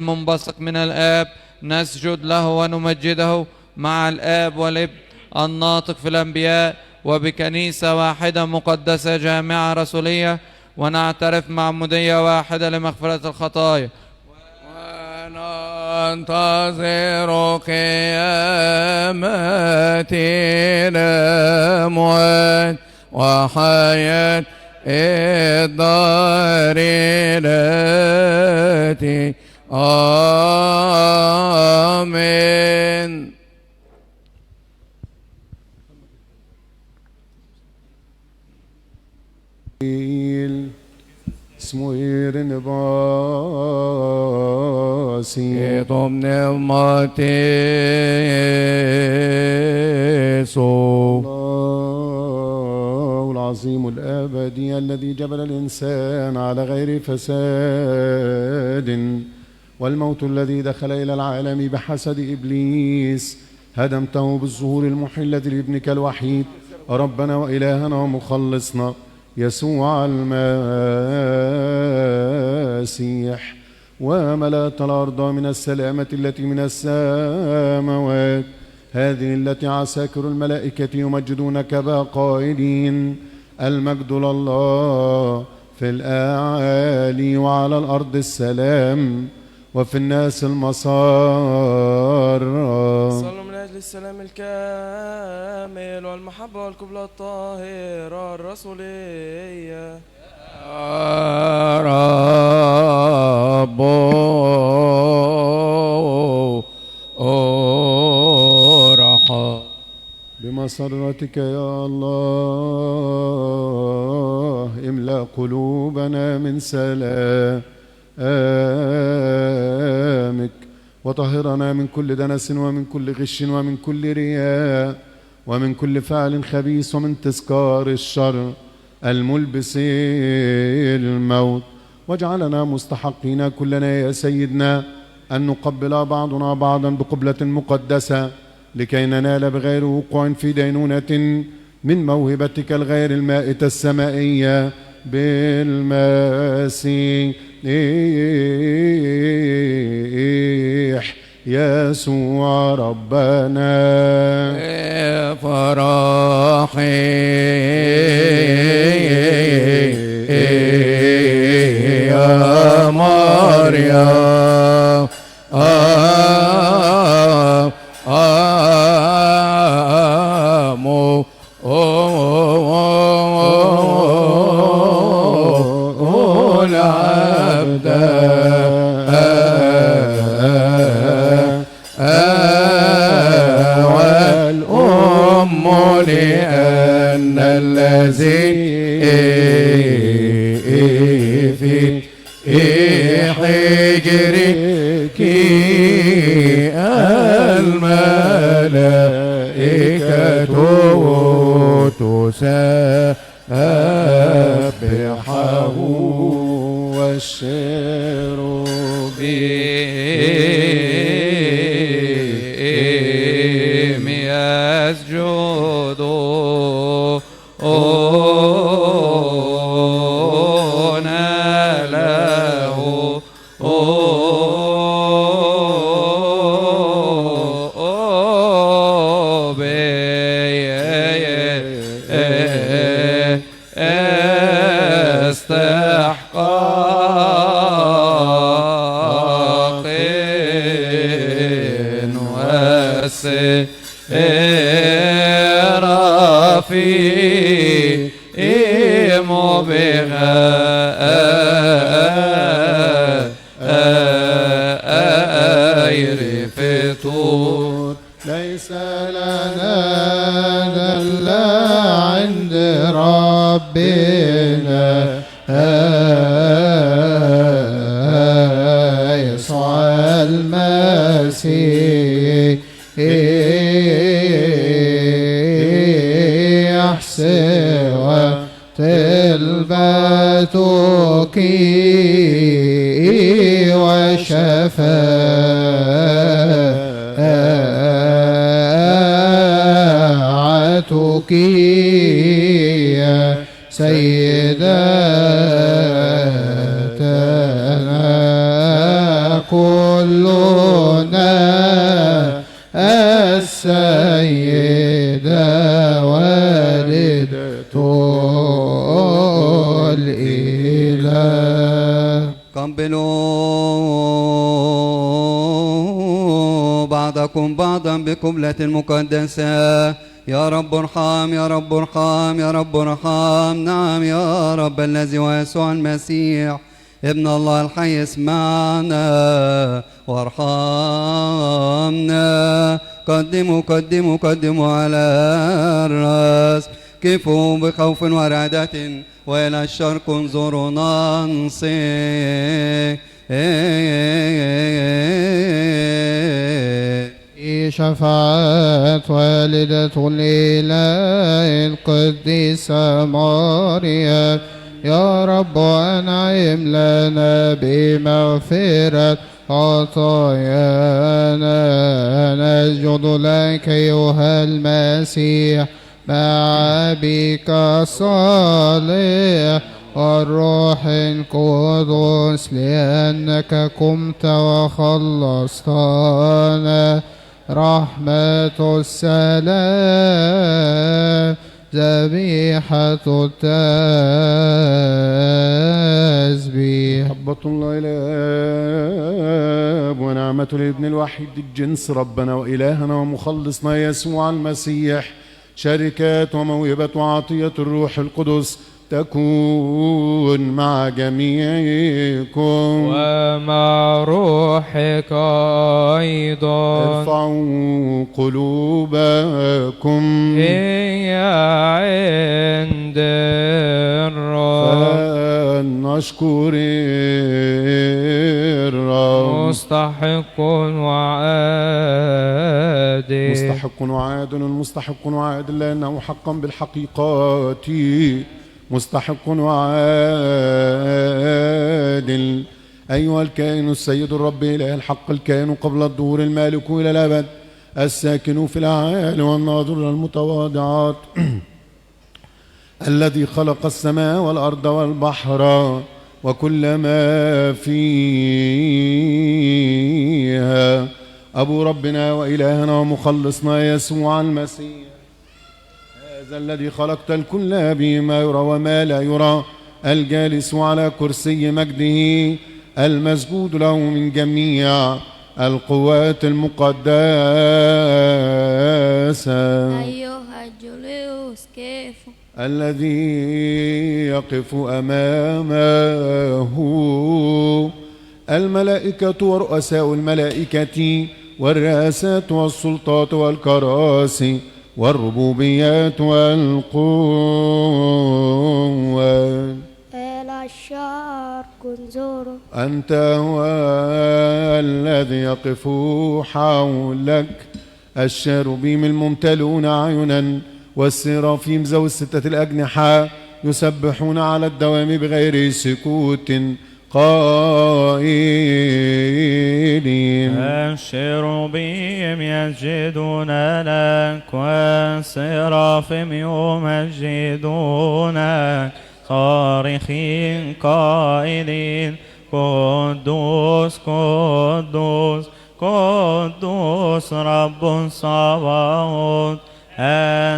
منبثق من الآب نسجد له ونمجده مع الآب والابن الناطق في الأنبياء، وبكنيسة واحدة مقدسة جامعة رسولية، ونعترف معمودية واحدة لمغفرة الخطايا، وننتظر قيامة الأموات وحياة الدار التي آمين. اسمه نباسي ضمن الماتيسو الله العظيم الأبدي الذي جبل الإنسان على غير فساد، والموت الذي دخل إلى العالم بحسد إبليس هدمته بالظهور المحلة لابنك الوحيد ربنا وإلهنا ومخلصنا يسوع المسيح، وملأت الأرض من السلامة التي من السماوات، هذه التي عساكر الملائكة يمجدونك قائلين المجد لله في الأعالي وعلى الأرض السلام وفي الناس المسار. صلوا من أجل السلام الكامل والمحبة والقبلة الطاهرة الرسولية. رب أرحم بمسرتك يا الله املأ قلوبنا من سلامك، وطهرنا من كل دنس ومن كل غش ومن كل رياء ومن كل فعل خبيث ومن تذكار الشر الملبس الموت، واجعلنا مستحقين كلنا يا سيدنا أن نقبل بعضنا بعضا بقبلة مقدسة لكي ننال بغير وقوع في دينونة من موهبتك الغير المائتة السمائية بالمسيح يسوع ربنا. فرحي يا مريم العبد والأم لأن الذي في حجرك الملائكة تسبحه والشيروبيم يسجدون له استحقاق وسير فيهم بغير فتور. ليس لنا إلا عند ربنا يسوع المسيح سوى تلبتك وشفاعتك يا سيداتنا كلنا السيدة والدة الإله. قبلوا بعضكم بعضا بقبلة مقدسة. يا رب ارحم، يا رب ارحم، يا رب ارحم. نعم يا رب الذي هو يسوع المسيح ابن الله الحي، اسمعنا وارحمنا. قدموا قدموا قدموا على الرأس، كفوا بخوف ورعدة وإلى الشرق انظروا ننصت. شفاعة والدة الإله القديسة ماريا، يا رب أنعم لنا بمغفرة خطايانا. نسجد لك أيها المسيح مع أبيك الصالح والروح القدس، لأنك قمت وخلصتنا. رحمة السلام ذبيحة التسبيح. محبة الله الآب ونعمة الابن الوحيد الجنس ربنا وإلهنا ومخلصنا يسوع المسيح، شركات وموهبة وعطية الروح القدس تكون مع جميعكم ومع روحك أيضا. ارفعوا قلوبكم هي عند الرب، فلنشكر الرب. مستحق وعادل، مستحق وعادل، مستحق وعادل، لأنه حقا بالحقيقات مستحق وعادل. أيها الكائن السيد الرب إله الحق، الكائن قبل الظهور، المالك إلى الأبد، الساكن في الأعالي والناظر المتواضعات الذي خلق السماء والأرض والبحر وكل ما فيها، أبو ربنا وإلهنا ومخلصنا يسوع المسيح، هذا الذي خلقت الكل بما يرى وما لا يرى، الجالس على كرسي مجده، المسجود له من جميع القوات المقدسة. أيها الجلوس كيف الذي يقف أمامه الملائكة ورؤساء الملائكة والرئاسات والسلطات والكراسي والربوبيات والقوات. إلى الشرق انظروا، أنت هو الذي يقف حولك الشاروبيم الممتلئون عينا والسرافيم ذوي الستة الأجنحة يسبحون على الدوام بغير سكوت قائلين. الشيروبيم يسجدون لك والسرافيم يمجدونك، صارخين قائلين قدوس قدوس قدوس رب الصباوت.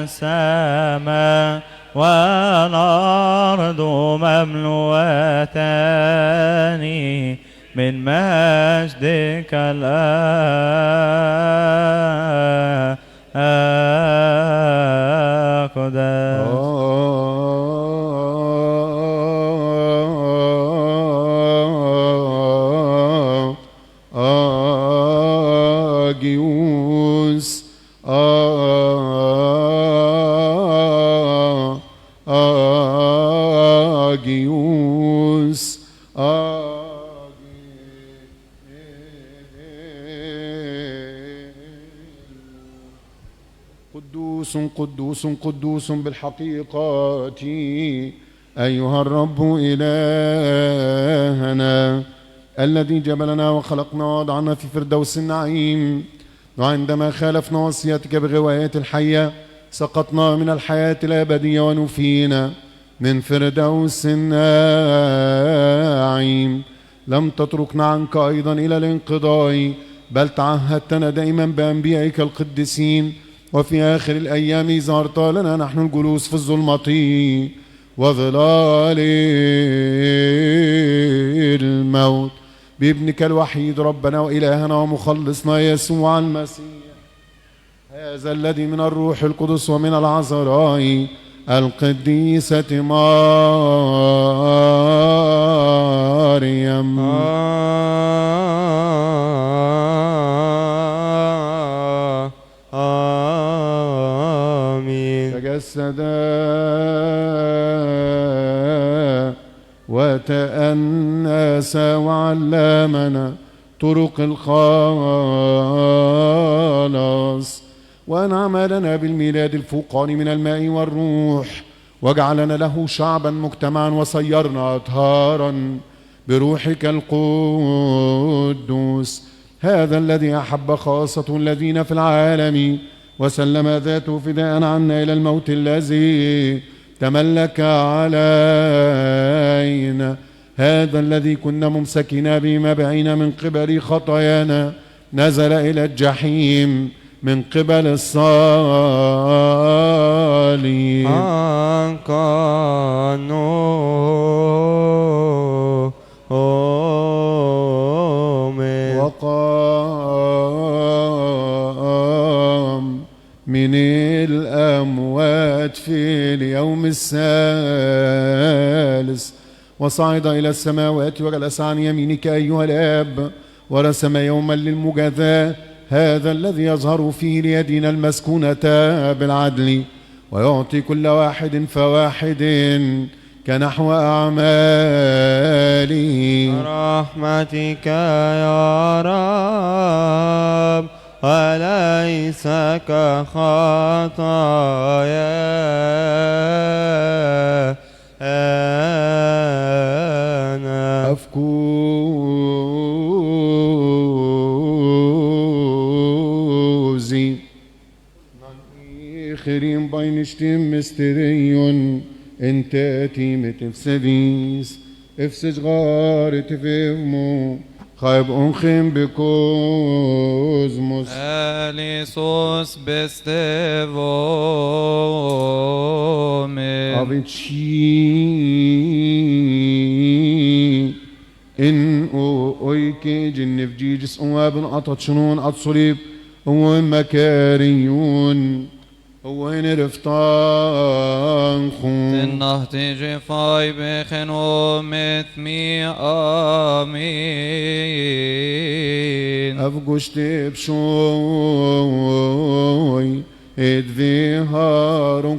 السماء والأرض مملوءتان من مجدك الأقدس. آجيوس آجيوس قدوس قدوس قدوس بالحقيقة أيها الرب إلهنا، الذي جبلنا وخلقنا ووضعنا في فردوس النعيم، وعندما خالفنا وصيتك بغوايات الحية سقطنا من الحياة الأبدية ونفينا من فردوس النعيم. لم تتركنا عنك أيضا إلى الانقضاء، بل تعهدتنا دائما بأنبيائك القديسين، وفي آخر الأيام ظهرت لنا نحن الجلوس في الظلمة وظلال الموت بابنك الوحيد ربنا وإلهنا ومخلصنا يسوع المسيح، هذا الذي من الروح القدس ومن العذراء القديسة مريم آمين. تجسد وتأنس وعلمنا طرق الخلاص، وأنعم لنا بالميلاد الفوقاني من الماء والروح، وجعلنا له شعبا مجتمعا، وصيرنا أطهارا بروحك القدوس، هذا الذي أحب خاصة الذين في العالم وسلم ذاته فداء عنا إلى الموت الذي تملك علينا، هذا الذي كنا ممسكين به بعينا من قبل خطايانا، نزل إلى الجحيم من قبل الصليب. وقام من الأموات في اليوم الثالث، وصعد إلى السماوات وجلس عن يمينك أيها الآب، ورسم يوما للمجازاة، هذا الذي يظهر فيه ليدين المسكونة بالعدل، ويعطي كل واحد فواحد كنحو أعماله. رحمتك يا رب وليس كخطايانا. أفكوزي خيرين بين شتيم مستريون انت اتيمة افسديس افسج غار تفهمو خايب انخم بكوزموس اليسوس بستيفومي أبتشي إن أويكي جنف جيجس أوابن أطشنون أتصليب ومكاريون وين رفتان خون تنهتي جفاي بخنو مثمي آمين أفقشت بشوي ادفي هارك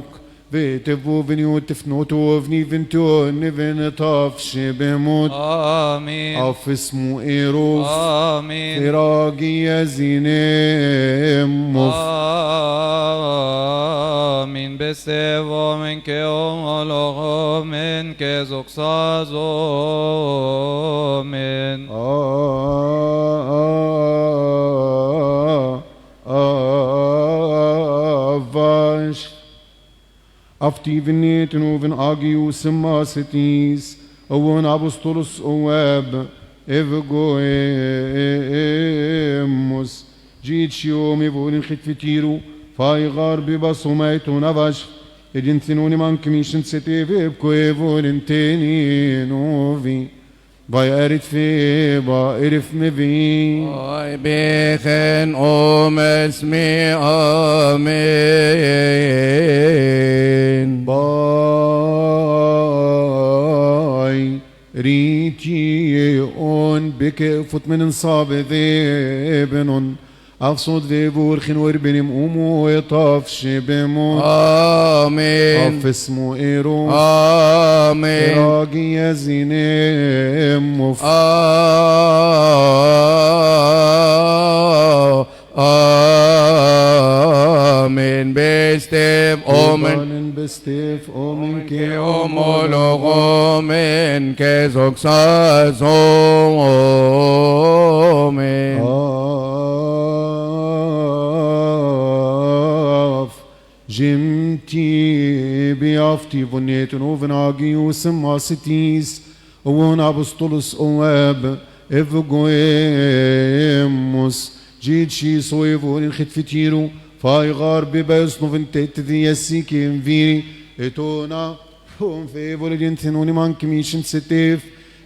بيتفو فينيو تفنوتو فني فينتو نفن طافش بموت آمين أف اسمو إيروف آمين فراقي يزينم مف آمين بسيفو منك أمولوغو منك زقصازو من فاش أفتي فنيت نوفن آجيو سماستيس أون أبسطلس أواب إفغو إموس جيت شيومي بولين ختفتيرو فاي غاربي بصوميتو نفش إدين ثنوني مانكميشن ستيفي بكو إيفولين تيني نوفي باي أريد في باي مبي باي بيخن اسمي آمين باي ريتي اون بك فوت من انصاب ذيبن أفصد ذيبور خن وربنم أمو يطافش بموت آمين أف اسمه إيرو آمين راقي يزينم مف آمين بستيف أومن بستيف أومن كي أمولوغو من كيزوك سازو أومين جمتي بيافتي بنيت نوفن آجي وسما ستيس وون أبسطلس أواب إفجويموس جيد شي صويفون الختفتيرو فايغار ببايس نوفنتيت ذي يسيكي انفيري اتونا هم في فولنتينوني مانكميشن ستيف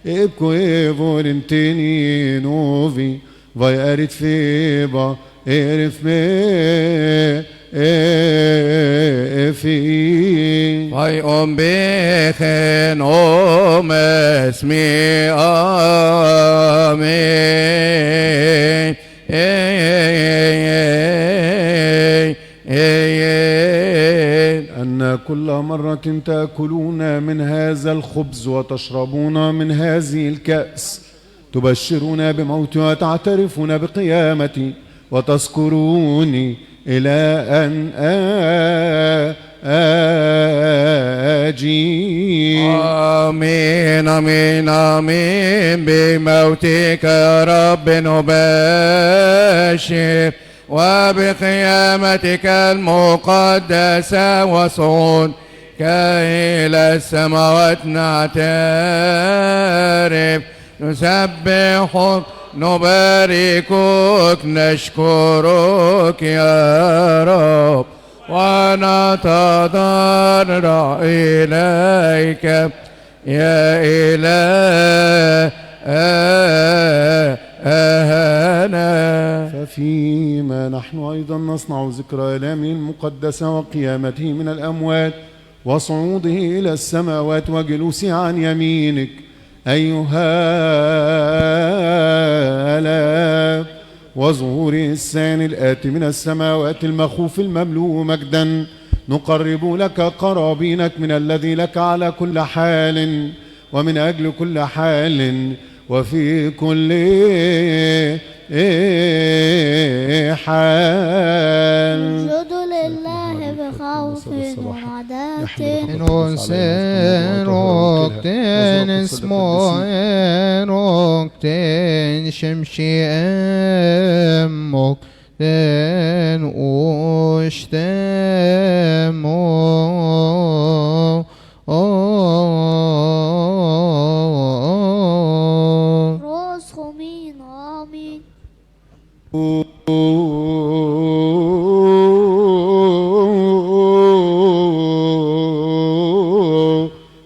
ابكو فولنتيني نوفي فاي اريت فيبا ارف مي في Vai bechen esmi amen. أن كل مرة تأكلون من هذا الخبز وتشربون من هذه الكأس تبشرون بموتي وتعترفون بقيامتي وتذكروني إلى أن آجي. آمين آمين آمين. بموتك يا رب نبشر وبقيامتك المقدسة وصعودك إلى السماوات نعترف نسبحك نباركك نشكرك يا رب ونتضرع إليك يا إلهنا. ففيما نحن أيضا نصنع ذكرى آلامه المقدسة وقيامته من الأموات وصعوده إلى السماوات وجلوسه عن يمينك أيها الآب وظهوره الثاني الآتي من السماوات المخوف المملوء مجدا نقرب لك قرابينك من الذي لك على كل حال ومن أجل كل حال وفي كل حال. اسجدوا لله بخوف ورعدات إنوسين روكتين اسمو روكتين شمشي أمك تين أشتمو روز خمين آمين.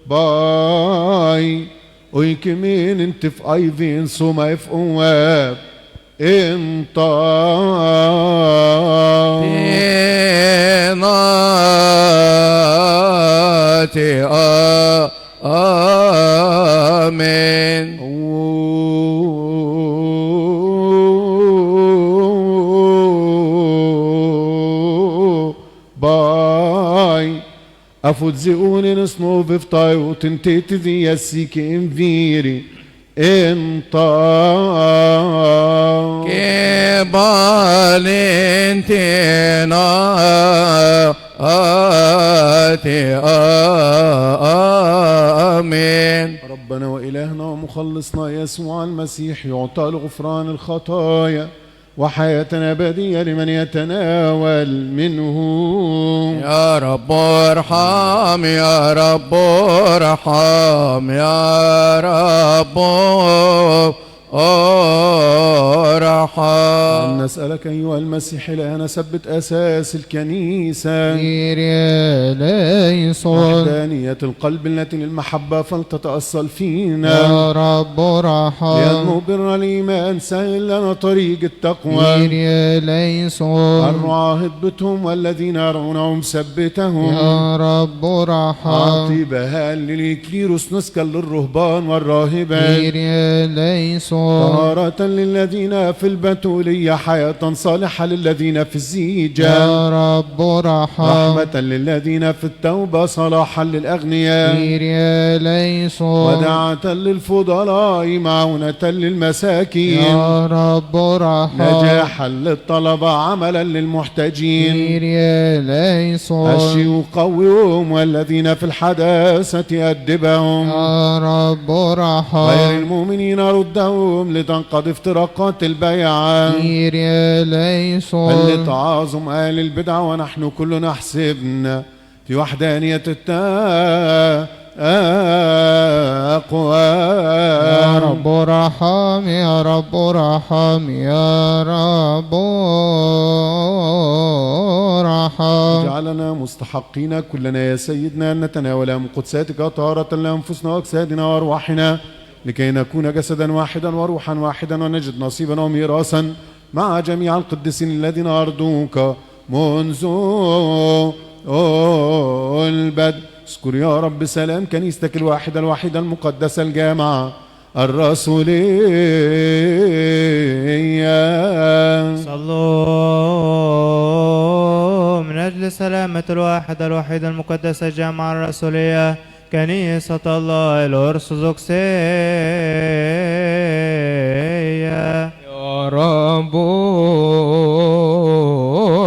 باي ويكمين انت في ايفين سوما في اواب انت ناتي آمين. باي أفوتزيوني نسنو بفتاي وتنتيت ذي يسيك انفيري انت كبالنتنا آمين. ربنا وإلهنا ومخلصنا يسوع المسيح يعطى الغفران الخطايا وحياة أبدية لمن يتناول منه. يا رب ارحم يا رب ارحم يا رب ارحم. نسألك أيها المسيح الآن ثبت أساس الكنيسة وحدانية القلب التي للمحبة فلتتأصل فينا يا رب ارحم لأنه بر الإيمان سهل لنا طريق التقوى. الرعاة اضبطهم والذين يرعونهم ثبتهم يا رب ارحم. أعطي بهاء للإكليروس نسكا للرهبان والراهبات طهارة للذين في البتولية حياة صالحة للذين في الزيجة يا رب ارحم. رحمة للذين في التوبة صلاحا للأغنياء ودعة للفضلاء معونة للمساكين يا رب ارحم. نجاحا للطلبة عملا للمحتاجين أشي وقويهم والذين في الحداثة أدبهم يا رب ارحم. غير المؤمنين ردهم لتنقضي افتراقات البيعة اللي تعاظم أهل البدع ونحن كلنا حسبنا في وحدانية أقوى. يا رب ارحم يا رب ارحم يا رب ارحم. اجعلنا مستحقين كلنا يا سيدنا أن نتناول من قدساتك طهارة لأنفسنا وأجسادنا وأرواحنا لكي نكون جسدا واحدا وروحا واحدا ونجد نصيبا وميراثا مع جميع القديسين الذين أرضوك منذ البدء. اذكر يا رب سلام كنيستك الواحدة المقدسة الجامعة الرسولية. صلوا من أجل سلامة الواحدة المقدسة الجامعة الرسولية كنيسة الله الأرثوذكسية. يا رب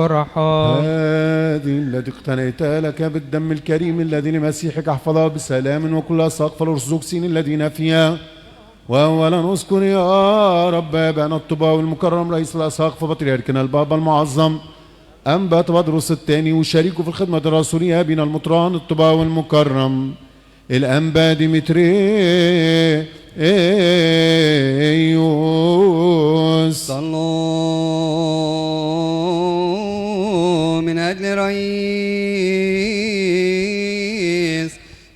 ارحم. هذه التي اقتنيت لك بالدم الكريم الذي لمسيحك احفظها بسلام وكل أساقف الأرثوذكسيين الذين فيها. وأولا نذكر يا رب أبانا الطباوي المكرم رئيس الأساقفة بطريركنا البابا المعظم أنبا بطرس الثاني وشريكه في الخدمة الرسولية أبينا المطران الطباوي المكرم الأنبا ديمتريوس. صلوا من أجل رئيس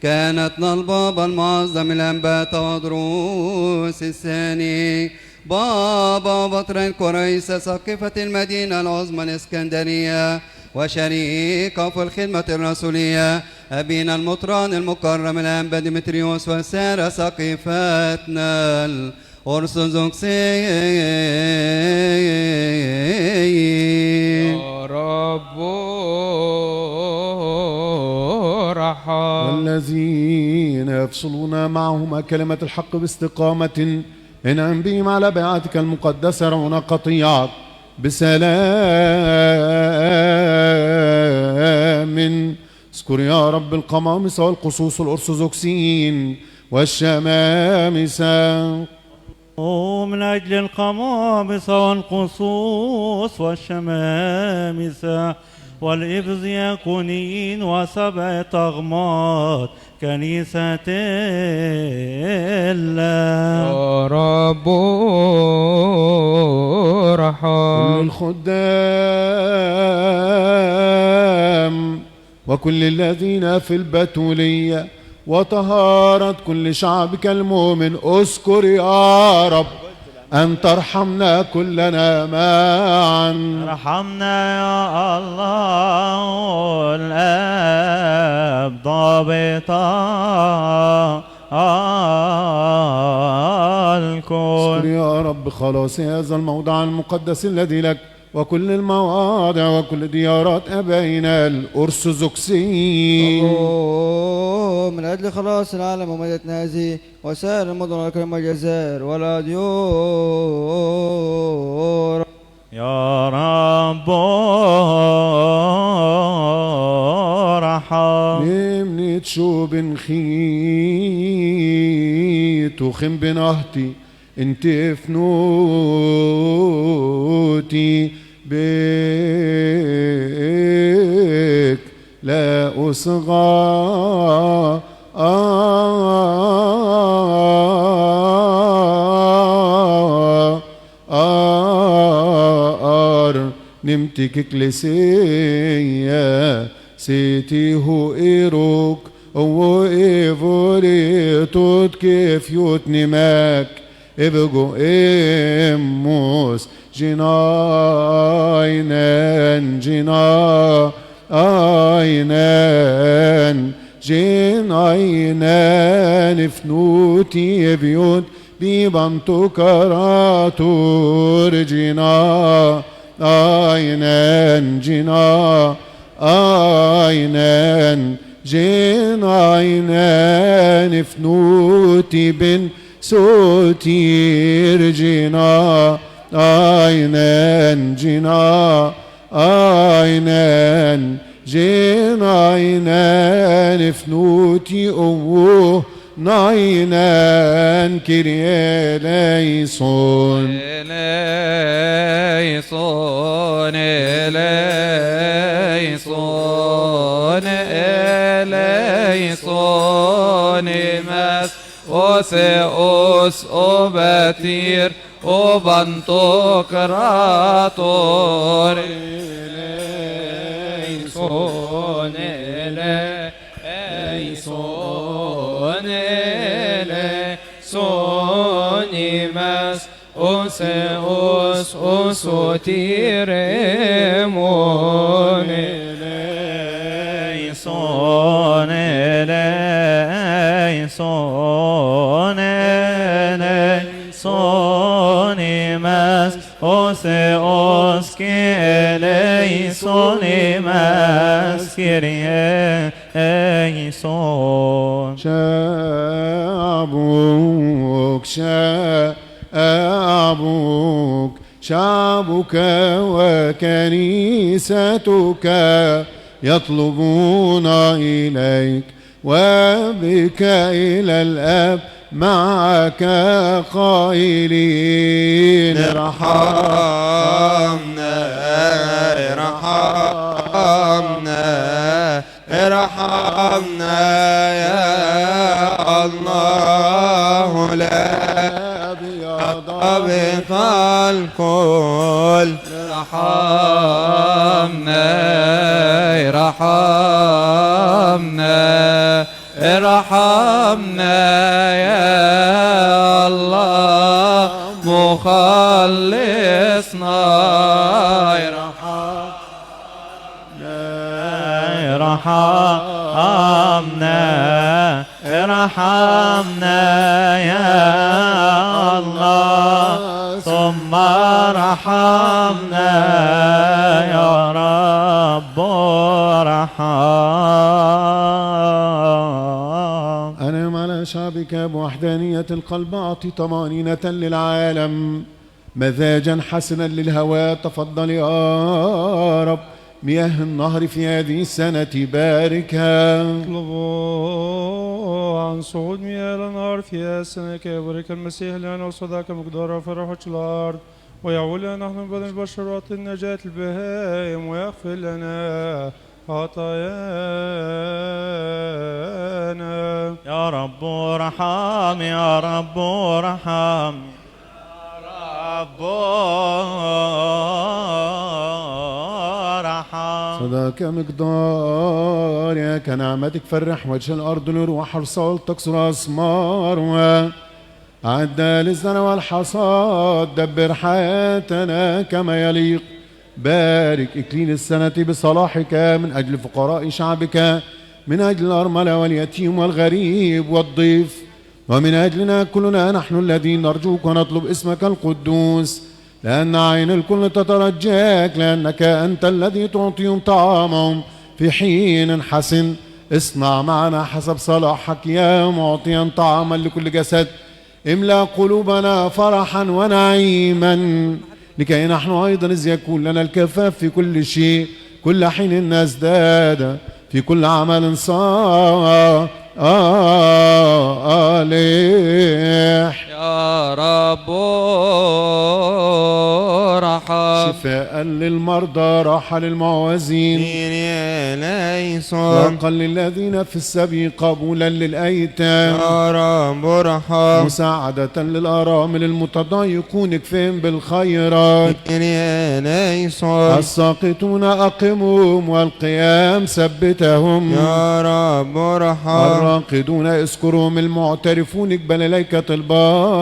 كانتنا البابا المعظم الأنبا تودروس الثاني بابا بطريرك ورئيس ساقفة المدينة العظمى الإسكندرية وشريكه في الخدمة الرسولية أبينا المطران المكرم الأنبا ديمتريوس وسائر ساقفتنا الأرثوذكسية. يا رب ارحم. والذين يفصلون معهما كلمة الحق باستقامة انعم بهم على بيعتك المقدسة رعونا قطيعك بسلام. اذكر يا رب القمامسة والقصوص الأرثوذكسيين والشمامسة. من أجل القمامسة والقصوص والشمامسة والإفزياكونيين وسبع طغمات كنيسة الله. يا رب ارحم. الخدام وكل الذين في البتولية وطهارة كل شعبك المؤمن اذكر يا رب أن ترحمنا كلنا معا. ارحمنا يا الله الآب ضابطا الكل. اذكر يا رب خلاص هذا الموضع المقدس الذي لك وكل المواضع وكل ديارات أبائنا الأرثوذكسيين. من أجل خلاص العالم ومدينتنا هذه وسائر المدن والكرم والجزائر والأديور. يا رب ارحم. نمني تشوب خيت وخم بنهتي انت فنوتي بك لا أصغى نمتك كليسية سيتي هو إيروك هو إيفوري توت كيف يوتني ماك إبقو إموس جناينن جناينن فنوتي بيوت بيبانتو كراتور جناينن جناينن فنوتي بن سوتير جنا جناينن فنوتي أوه ناينن كريه ليسون ليسون ليسون ليسون أوثيوس أوباتير أوبانتوكراتور إليسون إليسون إليسون إيماس أوسيوس أوسوتيرمون إليسون إليسون إليسون إيماس أوسيوس كإليسون إيماس كيريه إليسون شعبك وكنيستك يطلبون إليك وبك إلى الأب معك قائلين ارحمنا ارحمنا ارحمنا يا الله لا أبق الكل ارحمنا ارحمنا ارحمنا يا الله مخلصنا ارحمنا ارحمنا يا الله ثم ارحمنا يا رب ارحم. أنعم على شعبك بوحدانية القلب، أعطي طمأنينة للعالم مزاجا حسنا للهواء. تفضل يا رب مياه النهر في هذه السنة باركها. اطلبوا عن صعود مياه الأنهار في هذه السنة كي يبارك المسيح لنا وصداك مقدارها في روحة الأرض ويعول نحن من بدن البشر وعطي النجاة البهائم ويغفر لنا خطايانا. يا رب ارحم يا رب ارحم يا رب ارحم. صداك مقدار كنعمتك فرح وجه الأرض لروح الصول تكسر أسمار وعد للزرع والحصاد. دبر حياتنا كما يليق. بارك إكليل السنة بصلاحك من أجل فقراء شعبك، من أجل الأرملة واليتيم والغريب والضيف، ومن أجلنا كلنا نحن الذين نرجوك ونطلب اسمك القدوس، لأن عين الكل تترجاك، لأنك أنت الذي تعطيهم طعامهم في حين حسن. اصنع معنا حسب صلاحك يا معطيا طعاما لكل جسد. املأ قلوبنا فرحا ونعيما، لكي نحن أيضا إذ يكون لنا الكفاف في كل شيء كل حين نزداد في كل عمل صالح. يا رب رحم. شفاء للمرضى، راحة للمعوزين، رقا للذين في السبي، قبولا للأيتام. يا رب رحم. مساعدة للأرامل المتضايقون، اكفهم بالخيرات. الساقطون أقمهم، والقيام ثبتهم. يا رب رحم. الراقدون اذكرهم، المعترفون اقبل إليك طلباتهم.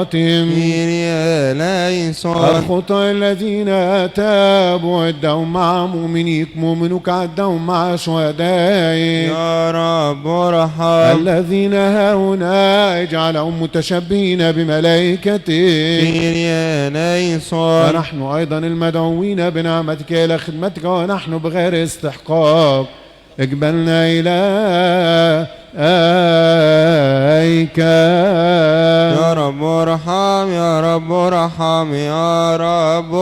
الخطى الذين تابوا عدهم مع مؤمنيك، مؤمنوك عدهم مع شهدائك. يا رب رحم. الذين هاهنا اجعلهم متشبهين بملائكتك. ونحن أيضا المدعوين بنعمتك إلى خدمتك ونحن بغير استحقاق، اقبلنا إليك. يا رب ارحم يا رب ارحم يا رب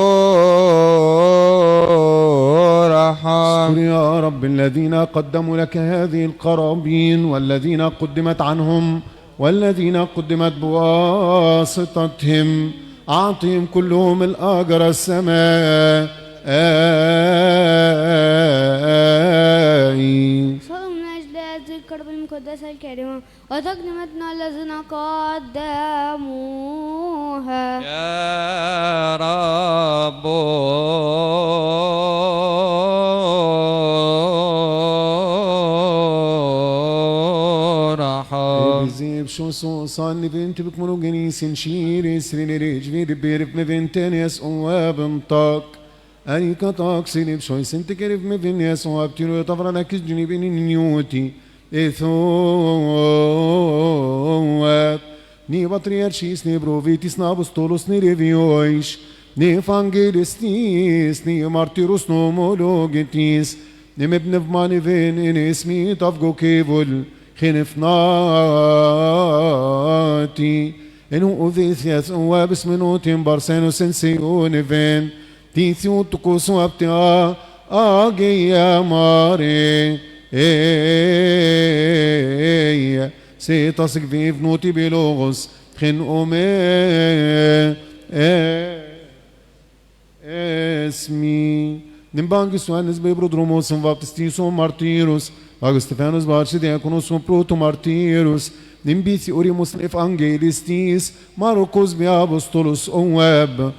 ارحم. يا رب الذين قدموا لك هذه القرابين، والذين قدمت عنهم، والذين قدمت بواسطتهم، أعطهم كلهم الأجر السماء. صلوا من أجل هذه القرب المقدسة الكي كريما وتقدمتنا الذين قدموها يا رب رحم بزيب شو صان بنت بكملو جنيس شير سرين رجفير بيرف مفنتين يسقوا بنطاق أني كطاق سيني بشوي سنت كرف مفن يسقوا بتيرو يطفر لك جنيبين نيوتي إثواب ني بطريرشيس ني بروفيتيس نابستولوس ني ريفيويش ني فانجيلستيس ني مارتيروس نومولوجيتيس ني مبنف ماني فين إن اسمي تفقو كيفل خنفناتي إنو أذيثياس وابس منوتين بارسينو سنسيون فين تيثيو تقوسو أبتها آجي يا ماري سيتصق في فنوتي بلغس خن اسمي نمبانجس وانس بيبرودروموس وابتستيسو مارتيروس Augustinianus Barci Diaconus Proto Martyrus Nimbisi Orimus Evangelistis Marcos Biapostolus Web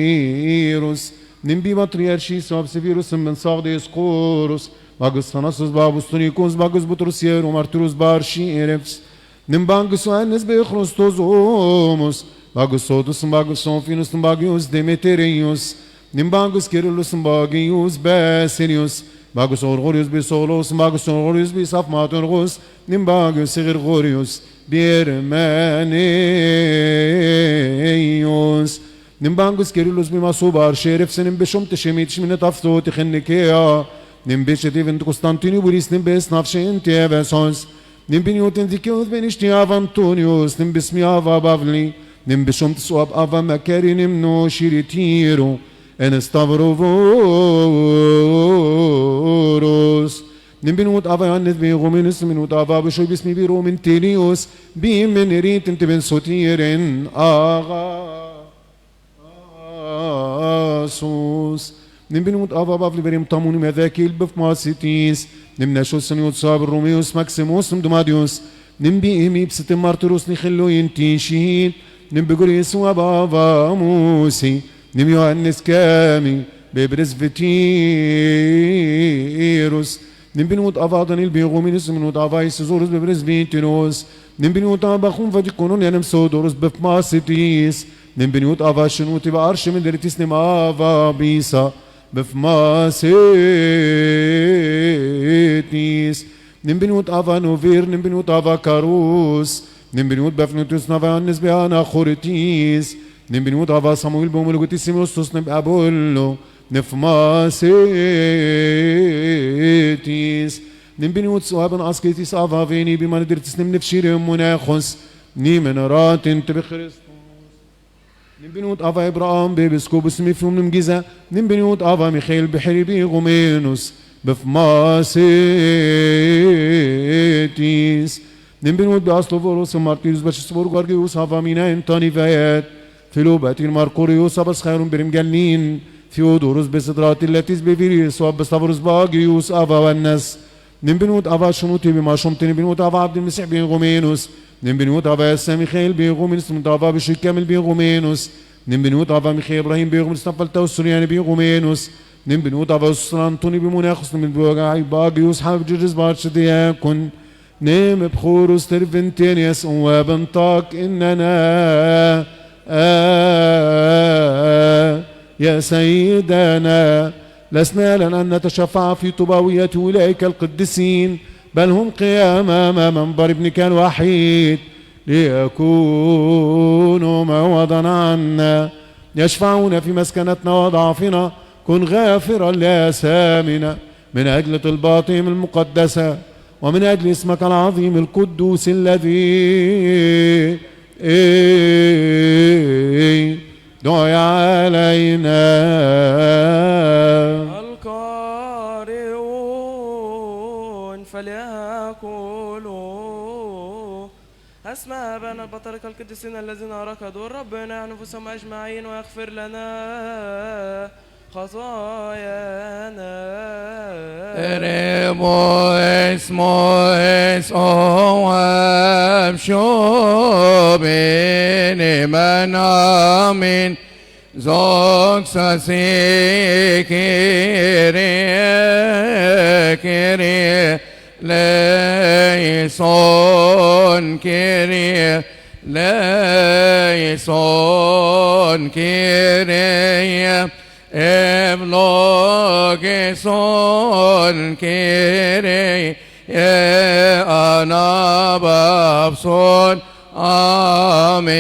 Martyrus Nimbi Matriarchis Obsevirus Mensaudes Corus Augustanasus Babustonicus Bagus Butrusierum Martyrus Barci Erefs Nimbangus Anes Bechrostos Homus Bagusotus Bagusonfinus Bagius Demeterius Nimbangus Kyrillus Bagius Basilius Bagus Orgorius Bisolos Bagus Orgorius Bisafmaturgus Nimbangus Gregorius Birmanius Nimbangus Kyrillus Bimasubar Sheriff Senim Bishum Tishimit Shminatafto Tichenikea Nimbishetiv in Constantinopolis Nimbis Nafshin Tievesons Nimbiniotin Dikios Benishtiav Antonius Nimbismiava Bavli Nimbishum Tswab Ava Makari Nimno Shiritiro En Stavrovoros Nimbinut Ava Yannis Begominus Minut Ava Bishoy Bismi Biro Mintelius Bimenerit Intibin Sotirin Agasus Nimbinut Ava Bavli Verim Tamunim Edekil Bifmasitis Nimnashus Niut Sab Romeus Maximus Dumadius Nimbi Imi Psitim Marturus Nichillo Intishin Nimbigoris Wabava Musi Nim Yohannes Kami Bebresvetiros Nimbinut Avadan il Begominus Minut Avais Zorus Bebresvetiros Nimbinut Abachum Vadikonon Yanem Sodoros Befmasitis Nimbinut Avashinut Arshim Deritis Nimava Bisa Befmasitis Nimbinut Avanovir Nimbinut Avakarus Nimbinut Befnutus Navanes Beana Choritis Nimbinut Ava Samuel Bomulugutissimos Nib Abullo Nefmasitis Nimbinut Suaban Asketis Ava Veni Bimanidirtis Nimnefshirim Munachos Nimenaratin Tibechris Nimbinut Ava Abraham Bebescobus Mifum Nimgiza Nimbinut Ava Michael Behribi Gomenus Befmasitis Nimbinut Beaslovoros Martirus Bachisburg Argeus Ava Mina Intanivet Filobatin Marcorius Abas Khairum Birimgalnin Theodorus Besidrat Latis Beviris Wabastavus Bagius Ava Vannas Nimbinut Ava Shumuti Bimashum Nimbinut Ava Abdul Mesih Begomenus Nimbinut Ava Samichael Begomenus Ava Bishikamil Begomenus Nimbinut Ava Michael Ibrahim Begomenus Nafalta Suriani Begomenus Nimbinut Ava Srantoni Bimunachus Nimbigai Bagius Habjis Barchadiakun نيم بخورس ترفنتينيس وبنطاق إننا يا سيدنا لسنا لنا أن نتشفع في طباوية أولئك القديسين بل هم قيام أمام منبر ابنك الوحيد ليكونوا موضعا عنا يشفعون في مسكنتنا وضعفنا كن غافرا لآثامنا من أجل طلباتهم المقدسة ومن أجل اسمك العظيم القدوس الذي دعي علينا القارئون فليقولوا أسماء أبانا البطرك القديسين الذين ركضوا ربنا نفوسهم أجمعين ويغفر لنا خطايانا. ريبو اسمو اسوام شو بيني من امين زوك ساسي كيري ليسون كيري ليسون كيري ابلوغيسون كيري انا بابسون آمين.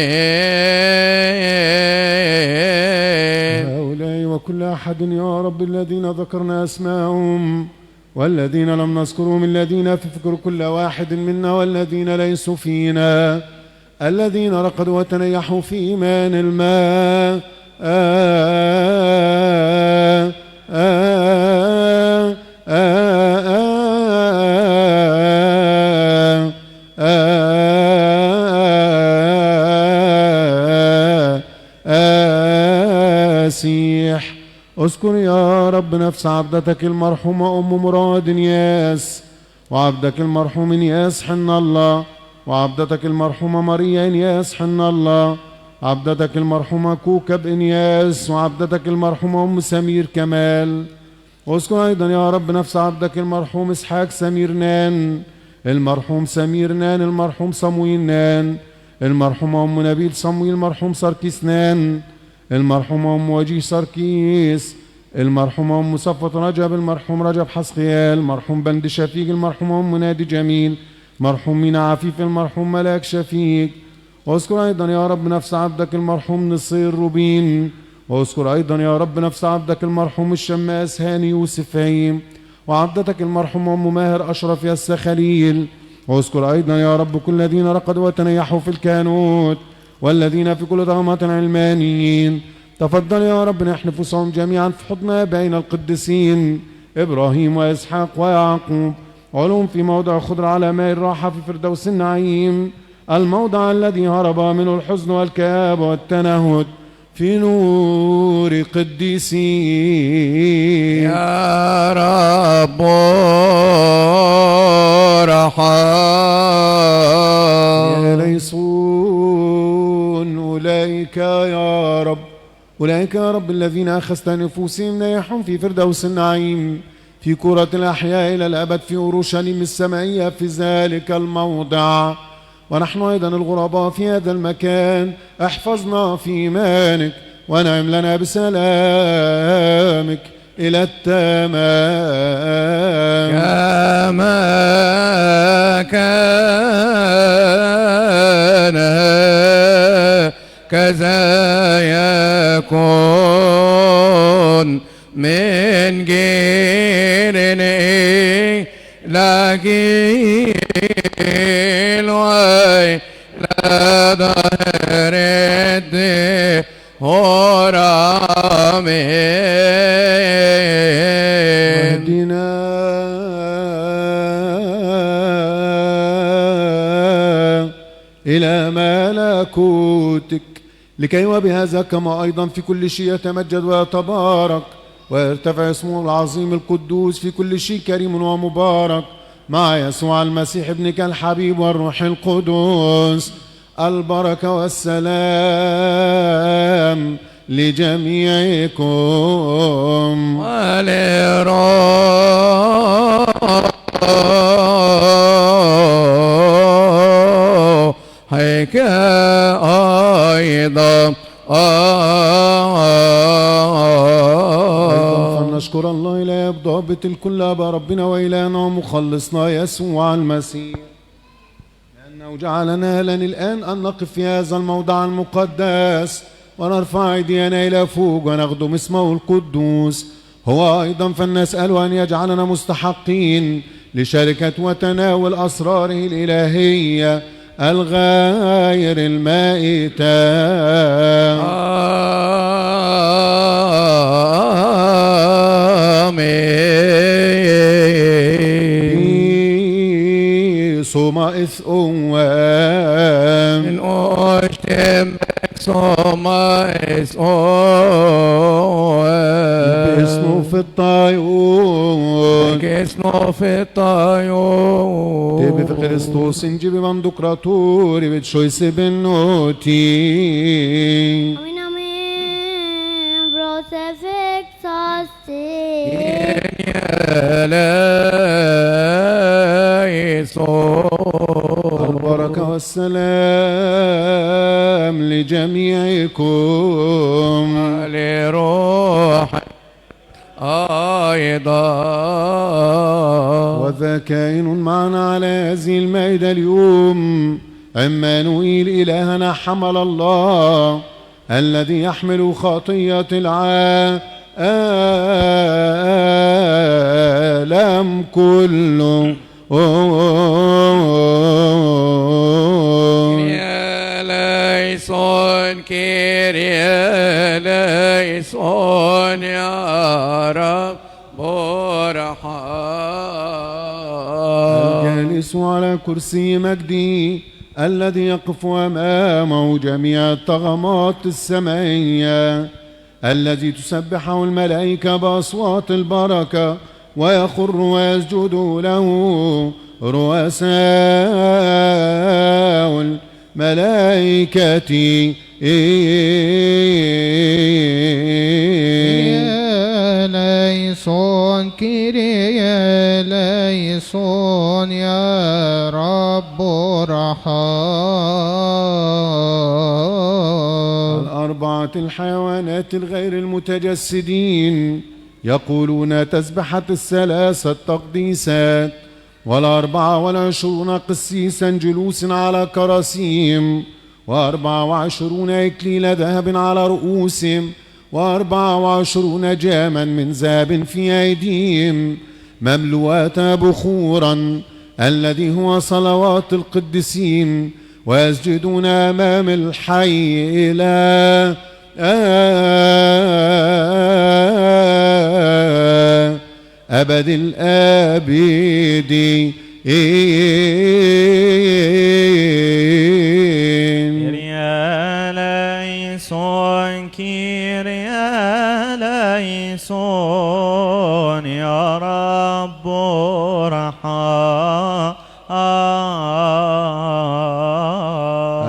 هؤلاء وكل أحد يا رب الذين ذكرنا أسماءهم والذين لم نذكرهم، الذين في فكر كل واحد منا والذين ليسوا فينا، الذين رقدوا وتنيحوا في إيمان الماء سيح. اذكر يا رب نفس عبدتك المرحومة أم مراد ياس، وعبدك المرحوم ياس حن الله، وعبدتك المرحومة ماريا ياس حن الله، عبدتك المرحومة كوكب إنياس، وعبدتك المرحومة أم سمير كمال. واذكر أيضا يا رب نفس عبدك المرحوم إسحاق سمير نان، المرحوم سمير نان، المرحوم صمويل نان، المرحومة أم نبيل صمويل، المرحوم سركيس نان، المرحومة أم وجيه سركيس، المرحومة أم صفوة رجب، المرحوم رجب حسقيال، المرحوم بند شفيق، المرحومة أم نادي جميل، مرحوم مينا عفيف، المرحوم ملاك شفيق. واذكر أيضا يا رب نفس عبدك المرحوم نصير روبين، واذكر أيضا يا رب نفس عبدك المرحوم الشماس هاني يوسف هيم، وعبدتك المرحوم أم ماهر أشرف ياسا خليل. واذكر أيضا يا رب كل الذين رقدوا وتنيحوا في الكانوت والذين في كل ضغمات علمانيين. تفضل يا رب نحنفسهم جميعا في حضن بين القديسين إبراهيم وإسحاق ويعقوب، علوم في موضع خضر على ماء الراحة في فردوس النعيم، الموضع الذي هرب منه الحزن والكآبة والتنهد، في نور قديسين. يا رب رحم يا ليسون أولئك يا رب، أولئك يا رب الذين أخذت نفوسهم نيحهم في فردوس النعيم، في كرة الأحياء إلى الأبد في أورشليم السمائية في ذلك الموضع. ونحن أيضا الغرباء في هذا المكان احفظنا في إيمانك وانعم لنا بسلامك إلى التمام. كما كان كذا يكون من جيل إلى جيل وإلى ظهر الدهور آمين. واهدنا إلى ملكوتك لكي وبهذا كما أيضا في كل شيء يتمجد ويتبارك ويرتفع اسمه العظيم القدوس في كل شيء كريم ومبارك مع يسوع المسيح ابنك الحبيب والروح القدس. البركة والسلام لجميعكم ولروحك أيضا. فلنشكر الله إلى ضابط الكل أبا ربنا وإلهنا ومخلصنا يسوع المسيح، لأنه جعلنا لنا الآن أن نقف في هذا الموضع المقدس ونرفع أيدينا إلى فوق ونخدم اسمه القدوس. هو أيضا فلنسأل أن يجعلنا مستحقين لشركة وتناول أسراره الإلهية الغير المائتة. آمين. صوما إث أوام من أشتمك صوما إث أوام الطايون كسنو في الطيور تبي في كريستوس نجيب بندقراطوري بتشويس بنوتي Amin amin. Crucifix asti. البركة والسلام لجميعكم لروح أيضا وذا كائن معنا على هذه المائدة اليوم عمانوئيل إلهنا حمل الله الذي يحمل خطية العالم كله يا ليسون كيريا ليسون يا رب ارحم الجالس على كرسي مجدي الذي يقف أمامه جميع الطغمات السمائية الذي تسبحه الملائكة بأصوات البركة ويخر ويسجد له رؤساء الملائكة ليسون كيريا ليسون يا رب ارحم الأربعة الحيوانات الغير المتجسدين يقولون تسبحة الثلاثة التقديسات 24 قسيسا جلوس على كراسيم 24 إكليل ذهب على رؤوسهم 24 جاما من ذهب في أيديهم مملوءات بخورا الذي هو صلوات القديسين ويسجدون أمام الحي إلى أبد الآبدين كيريا ليسون كيريا ليسون يا رب ارحم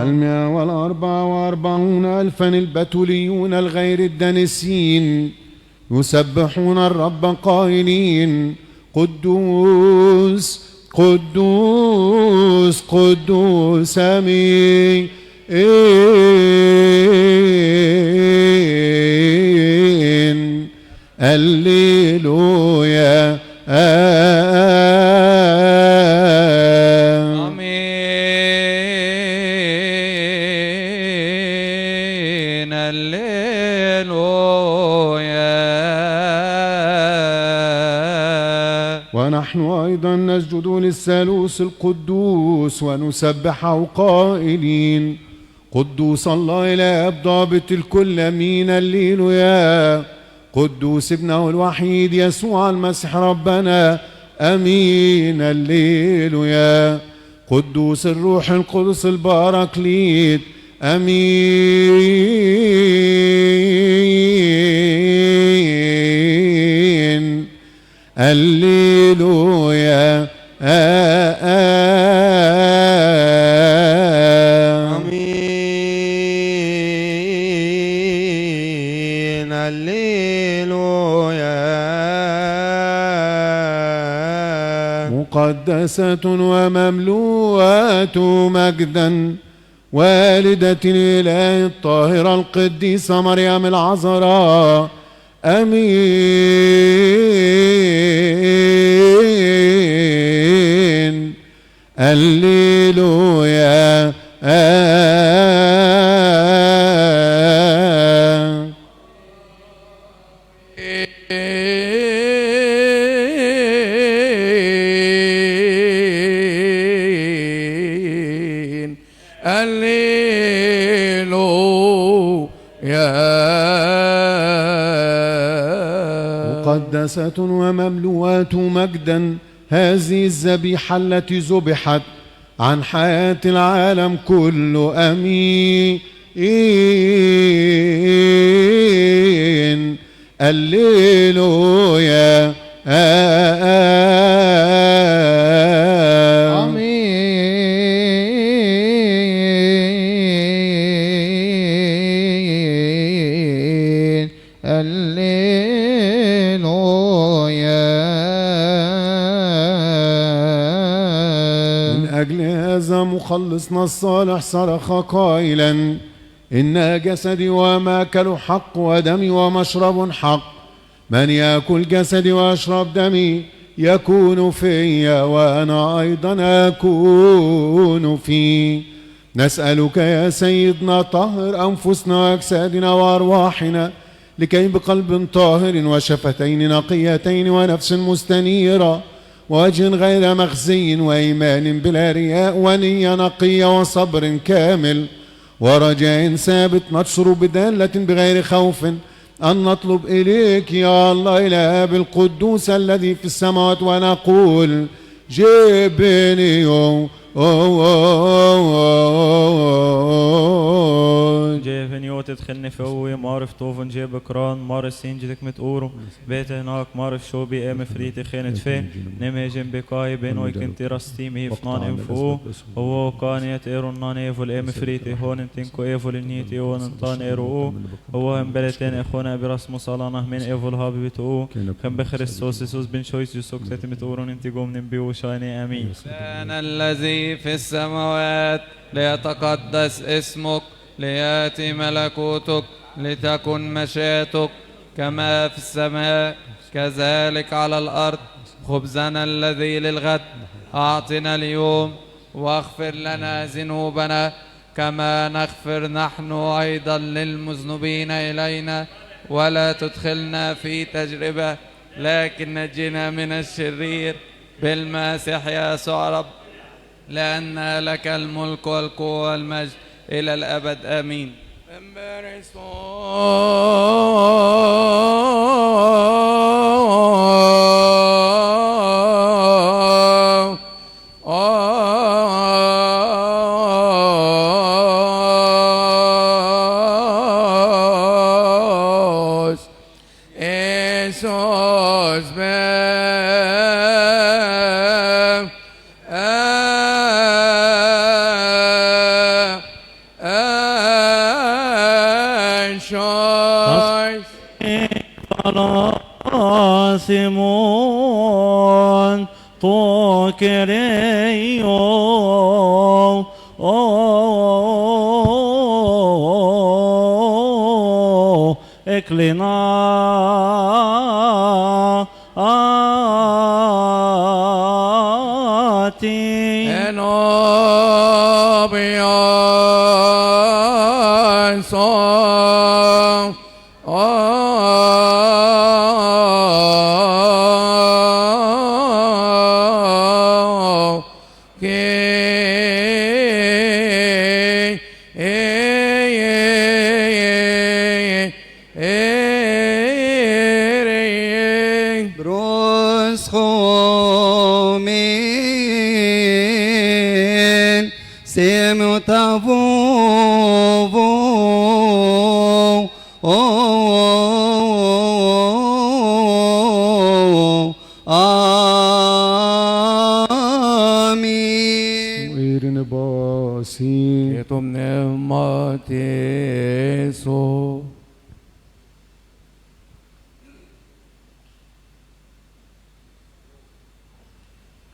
144 ألفا البتوليون الغير الدنسين يسبحون الرب قائلين قدوس قدوس قدوس آمين هللويا آمين هللويا ونحن أيضا نسجد للثالوث القدوس ونسبحه قائلين قدوس الله الآب ضابط الكل أمين هللويا قدوس ابنه الوحيد يسوع المسيح ربنا أمين هللويا قدوس الروح القدس الباراكليت أمين هللويا آمين هللويا مقدسة ومملوءة مجدا والدة الإله الطاهرة القديسة مريم العذراء أمين هللويا مقدسة ومملوءة مجدا هذه الذبيحة التي ذبحت عن حياة العالم كله أمين الليلويا آمين هللويا. من أجل هذا مخلصنا الصالح صرخ قائلا إن جسدي وماكل حق ودمي ومشرب حق، من يأكل جسدي ويشرب دمي يكون في وأنا أيضا أكون فيه. نسألك يا سيدنا طهر أنفسنا وأجسادنا وأرواحنا لكي بقلب طاهر وشفتين نقيتين ونفس مستنيرة ووجه غير مخزي وإيمان بلا رياء ونية نقية وصبر كامل ورجاء ثابت نشر بدالة بغير خوف أن نطلب إليك يا الله إله القدوس الذي في السماوات ونقول جبني جيفن يوت تدخلني فوي معرف طوفن جيب كران مار سينجدك متقورو بيت هناك معرف شو بي ام فريتي خينت فيه نمي جنبي كاي بين ويكنتي راستيمي فنان انفو هو كانيت ايرون نان ايفول ام فريتي هون انتنكو ايفول النيتي هون انطان ايرو هو هم بلتين اخونا براس مصالانه من ايفول هابي بتقو كم بخريستوس يسوس بن شويس يسوك تاتي متقورون انتي قوم نبيو شاني امين. أنا الذي في السماوات ليتقدس اسمك ليأتي ملكوتك لتكن مشيئتك كما في السماء كذلك على الأرض. خبزنا الذي للغد أعطنا اليوم واغفر لنا ذنوبنا كما نغفر نحن أيضا للمذنبين إلينا ولا تدخلنا في تجربة لكن نجنا من الشرير بالمسيح يسوع رب، لأن لك الملك والقوة والمجد إلى الأبد آمين. Simon tokereyo eklina ati enobian song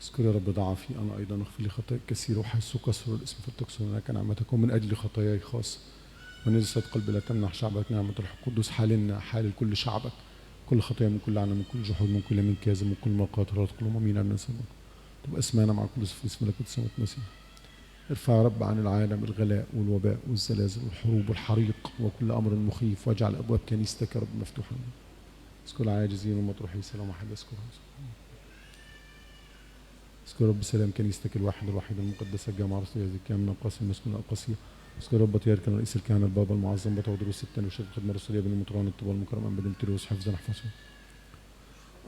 اذكر يا رب ضعفي انا ايضا اغفر لي خطاياي كثير وحيث كسر الاسم فلتكسر هناك نعمتكم من اجل خطاياي خاصه ونجسة قلبي لا تمنح شعبك نعمة الروح القدس حالنا حال كل شعبك كل خطايا من كل لعنة من كل جحود من كل من كاذب من كل مقاطرات كل مؤمن أن نسمع تبقى اسمعنا مع كل في اسم ملكوت السماوات المسيح. ارفع يا رب عن العالم الغلاء والوباء والزلازل والحروب والحريق وكل أمر مخيف واجعل أبواب كنيستك يا رب مفتوحة. اذكر العاجزين والمطروحين سلام أحد اذكرها. اذكر رب سلام كنيستك الواحد المقدسة الجامعة الرسولية ذي الكامل القاسم المسكون القاسية. اذكر رب بطيارك رئيس الكهنة البابا المعظم بطودروس الثاني وشيخ الخدمة الرسولية بن المطران الطبال المكرم أنبا ديمتريوس حفظا احفظه.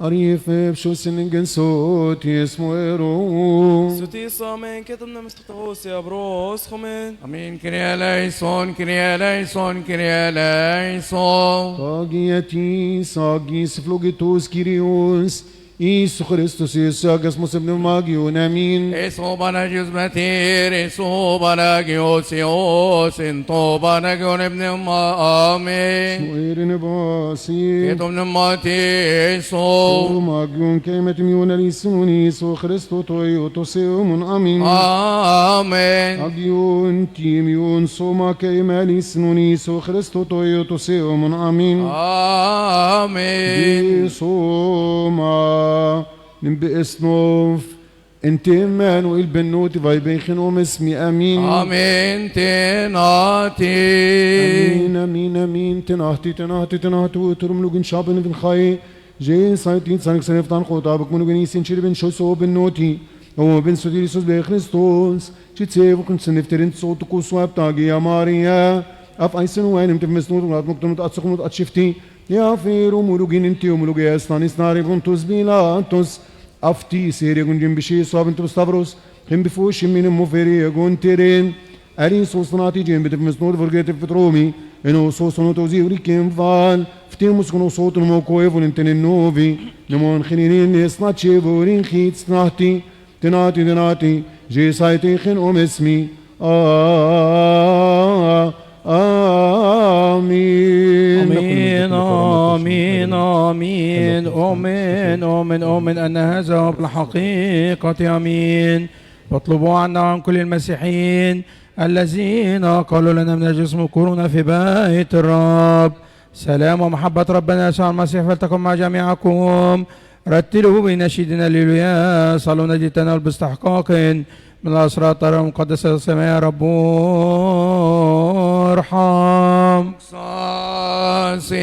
أريف بشوس نجن صوت يسمو سوتي صامن كتبنا مستقوس يا بروس خمن امين كريا ليسون كريا ليسون كريا ليسون طاقيتي ساقيس فلوجيتوس كيريوس إيسو خريستوس يساقس مسبن ماجيون أمين اسمو بناجيوس ماتير اسمو بناجيوس يوس انتو بناجيون ابن امين وإيرن باسي كتب نماتي سو ماجيون كيمة ميون ليسوني سو خريستو تويو توسيوم أمين امين أجيون تيميون سوما كيمة ليسوني سو خريستو تويو توسيوم أمين امين سوما نبئسنوف انت مانوئيل بنوتي فايبيخن اسمي امين امين تناتي امين امين امين تنهتي تنهتي تنهتي وترم لوجن شابن بن خاي جي سايتين سانك سنفتان خطابك منو جنيسين شير بن شوسو بنوتي هو بن سوديريسوس بخريستوس تشيتسيف كنت سنفترين صوتكو سواب تاجي يا ماريا اف ايسن وين انت مسنود ولاد مكتمت اتسخمت اتشفتي يا فيرو مولوجين انتي ومولوجي استانيس ناري بونتوس بيلاتوس افتي سيري جنجم بشي صاب انتو ستافروس هم بفوش من مفيري جونتيرين ارين صوصناتي جيم بتف مسنود فرقيت فترومي انو صوصنو توزي وريكيم فال فتين مسكنو صوت الموكويف وننتن النوفي نمون خنينين يسناتشي بورين خيت سناتي تناتي تناتي جي سايتي خن اسمي آمين آمين آمين آمين آمين آمين آمين أن هذا بالحقيقة آمين واطلبوا عنا عن كل المسيحيين الذين قالوا لنا من الجسم كورونا في بيت الرب سلام ومحبة ربنا يسوع المسيح فلتكن مع جميعكم رتلوا بنشيدنا الليلويا صلوا نجدنا باستحقاق من الأسرار المقدسة السماء يا رب ارحم ساسي